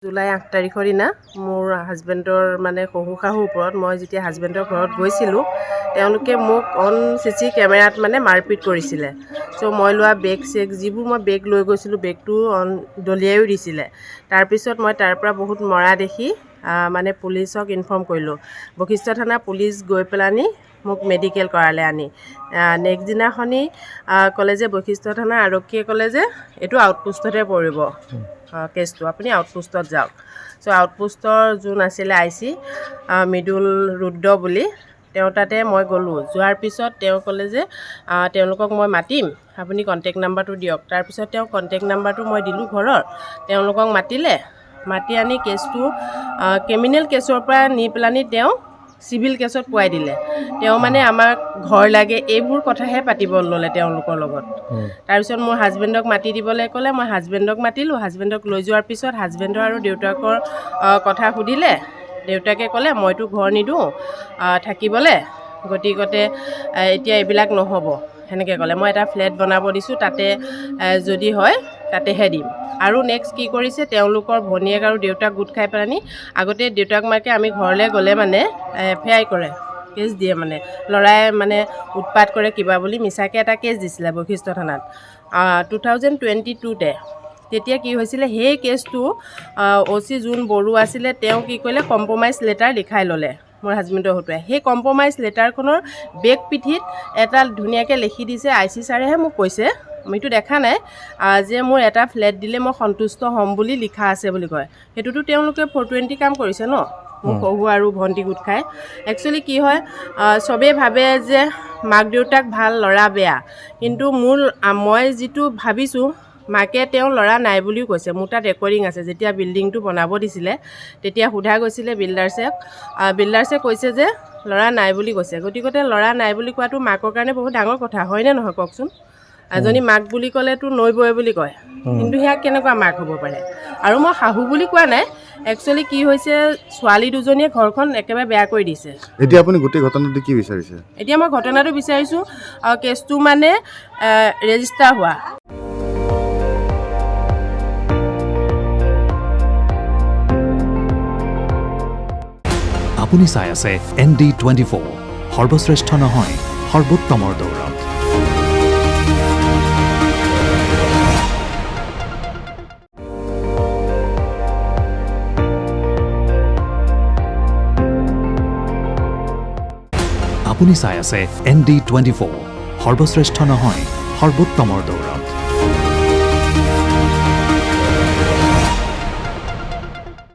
July 8 তাৰিখৰ দিনা মোৰ হাজবেণ্ডৰ মানে শহুৰ ওপৰত মই যেতিয়া হাজবেণ্ডৰ ঘৰত গৈছিলোঁ তেওঁলোকে মোক অন চিচি কেমেৰাত মানে মাৰপিট কৰিছিলে। চ' মই লোৱা বেগ চেগ যিবোৰ মই বেগ লৈ গৈছিলোঁ বেগটো দলিয়াইও দিছিলে। তাৰপিছত মই তাৰ পৰা বহুত মৰা দেখি মানে পুলিচক ইনফৰ্ম কৰিলোঁ। বশিষ্ঠ থানা পুলিচ গৈ পেলানি মোক মেডিকেল কৰালে আনি। নেক্সট দিনাখনি ক'লে যে বশিষ্ঠ থানা আৰক্ষীয়ে ক'লে যে এইটো আউটপোষ্টতে পৰিব কেছটো, আপুনি আউটপোষ্টত যাওক। চ' আউটপোষ্টৰ যোন আছিলে IC মৃদুল ৰুদ্ৰ বুলি তেওঁ তাতে মই গ'লোঁ। যোৱাৰ পিছত তেওঁ ক'লে যে তেওঁলোকক মই মাতিম, আপুনি কণ্টেক্ট নাম্বাৰটো দিয়ক। তাৰপিছত তেওঁ কণ্টেক্ট নাম্বাৰটো মই দিলোঁ ঘৰৰ, তেওঁলোকক মাতি আনি কেছটো ক্ৰিমিনেল কেছৰ পৰা নি পেলানি তেওঁ চিভিল কেছত পোৱাই দিলে। তেওঁ মানে আমাক ঘৰ লাগে এইবোৰ কথাহে পাতিব ল'লে তেওঁলোকৰ লগত। তাৰপিছত মোৰ হাজবেণ্ডক মাতি দিবলৈ ক'লে, মই হাজবেণ্ডক মাতিলোঁ। হাজবেণ্ডক লৈ যোৱাৰ পিছত হাজবেণ্ডৰ আৰু দেউতাকৰ কথা সুধিলে। দেউতাকে ক'লে মইতো ঘৰ নিদিওঁ থাকিবলৈ, গতিকতে এতিয়া এইবিলাক নহ'ব সেনেকৈ ক'লে। মই এটা ফ্লেট বনাব দিছোঁ, তাতে যদি হয় তাতেহে দিম। আৰু নেক্সট কি কৰিছে তেওঁলোকৰ ভনীয়েক আৰু দেউতাক গোট খাই পেলানি আগতে দেউতাক মাকে আমি ঘৰলৈ গ'লে মানে FIR কৰে, কেছ দিয়ে। মানে ল'ৰাই মানে উৎপাত কৰে কিবা বুলি মিছাকৈ এটা কেছ দিছিলে বশিষ্ঠ থানাত 2022তে। তেতিয়া কি হৈছিলে সেই কেছটো OC যোন বড়ো আছিলে তেওঁ কি কৰিলে কম্প্ৰমাইজ লেটাৰ লিখাই ল'লে মোৰ হাজবেণ্ডৰ হতুৱাই। সেই কম্প্ৰমাইজ লেটাৰখনৰ বেক পিঠিত এটা ধুনীয়াকৈ লিখি দিছে, IC ছাৰেহে মোক কৈছে, আমিতো দেখা নাই, যে মোৰ এটা ফ্লেট দিলে মই সন্তুষ্ট হ'ম বুলি লিখা আছে বুলি কয়। সেইটোতো তেওঁলোকে 420 কাম কৰিছে ন, মোৰ শহু আৰু ভণ্টি গোট খাই। একচুৱেলি কি হয় চবেই ভাবে যে মাক দেউতাক ভাল ল'ৰা বেয়া, কিন্তু মই যিটো ভাবিছোঁ মাকে তেওঁ ল'ৰা নাই বুলিও কৈছে। মোৰ তাত ৰেকৰ্ডিং আছে, যেতিয়া বিল্ডিংটো বনাব দিছিলে তেতিয়া সোধা গৈছিলে বিল্ডাৰ্ছে কৈছে যে ল'ৰা নাই বুলি কৈছে। গতিকে ল'ৰা নাই বুলি কোৱাটো মাকৰ কাৰণে বহুত ডাঙৰ কথা, হয়নে নহয় কওকচোন? এজনী মাক বুলি ক'লেতো নৈ বয় বুলি কয়, কিন্তু সেয়া কেনেকুৱা মাক হ'ব পাৰে? আৰু মই শাহু বুলি কোৱা নাই, একচুৱেলি কি হৈছে ছোৱালী দুজনীয়ে ঘৰখন একেবাৰে বেয়া কৰি দিছে। এতিয়া আপুনি গোটেই ঘটনাটো কি বিচাৰিছে? এতিয়া মই ঘটনাটো বিচাৰিছোঁ কেছটো মানে ৰেজিষ্টাৰ হোৱা। আপুনি চাই আছে ND24, সৰ্বশ্ৰেষ্ঠ নহয় সৰ্বোত্তমৰ দৌৰত। আপুনি চাই আছে ND24, সৰ্বশ্ৰেষ্ঠ নহয় সৰ্বোত্তমৰ দৌৰত।